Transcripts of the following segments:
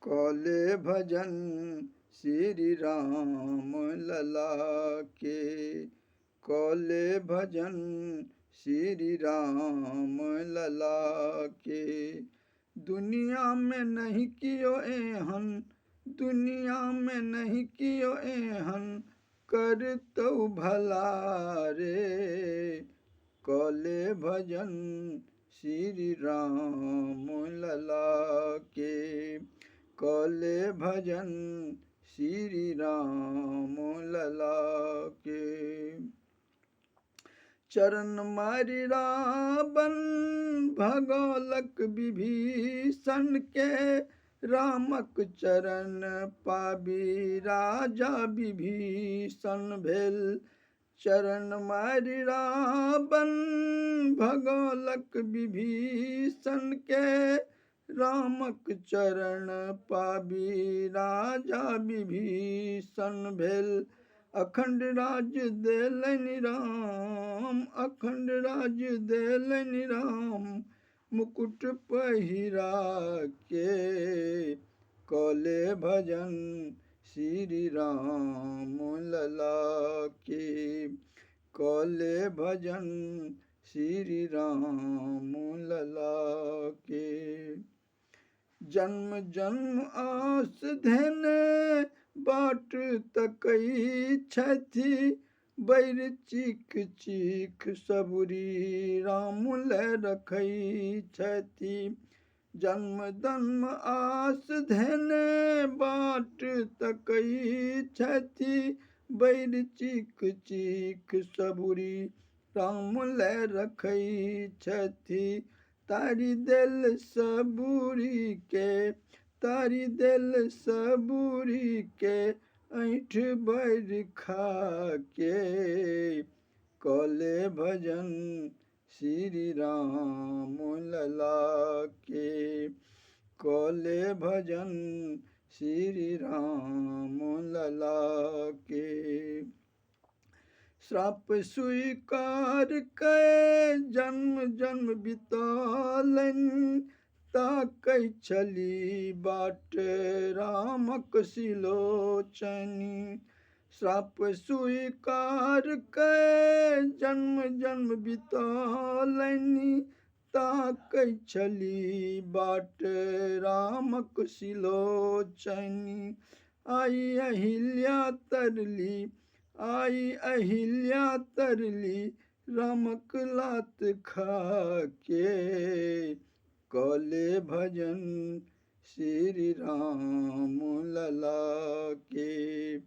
कौले भजन श्री राम लला के। कौले भजन श्री राम लला के। दुनिया में नहीं कियो एहन, दुनिया में नहीं कियो एहन, कर तो भला रे। कौले भजन श्री राम लला के। कौले भजन श्री राम लला के। चरण मारि रावण भगौलक विभीषण के। रामक चरण पाबी राजा विभीषण भेल। चरण मारि रावण भगौलक विभीषण के। रामक चरण पाबी राजा विभीषण भेल। अखंड राज देलनि राम, अखंड राज देलनि राम, मुकुट पहिरा के। कौले भजन श्री राम लला के। कौले भजन श्री राम लला के। जन्म जन्म आस धने बाट तकई छथि। बैर चीख चीख सबुरी राम लै रखई छथि। जन्म जन्म आस धने बाट तकई छथि। बैर चीख चीख सबुरी राम लै रखई छथि। तारि देल सबुरी के, तारि देल सबुरी के, ऐंठ बैर खा के। कौले भजन श्री राम लला के। कौले भजन श्री राम लला के। श्राप स्वीकार कै जन्म जन्म बितौलनि। ताकै छली बाट रामक सिलोचनि। श्राप स्वीकार कै जन्म जन्म बितौलनि। ताकै छली बाट रामक सिलोचनि। आई अहिल्या तरली, आई अहिल्या तरली, रामक लात खा के। कौले भजन श्री राम लला के।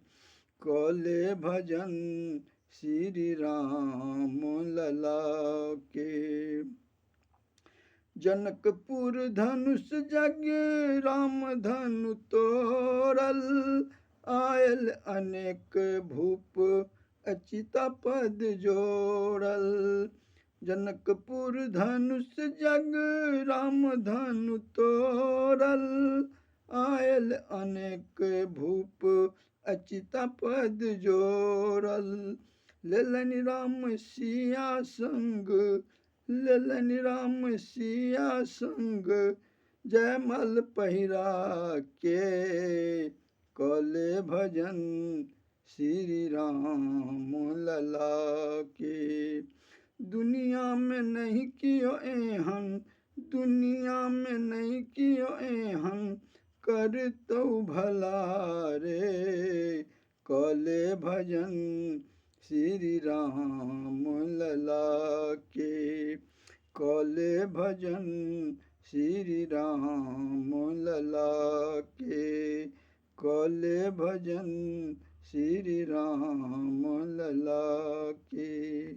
कौले भजन श्री राम लला के। जनकपुर धनुष जग राम धनु तोड़ल। आयल अनेक भूप अचिता पद जोड़ल। जनकपुर धनुष जग राम धनु तोड़ल। आयल अनेक भूप अचिता पद जोड़ल। लेलनि राम सिया संग, लेलनि राम सिया संग, जयमाल पहिरा के। कौले भजन श्री राम लला के। दुनिया में नहीं कियो एहन, दुनिया में नहीं कियो एहन, कर तो भला रे। कौले भजन श्री राम लला के। कौले भजन श्री राम लला के। कौले भजन श्री राम लला के।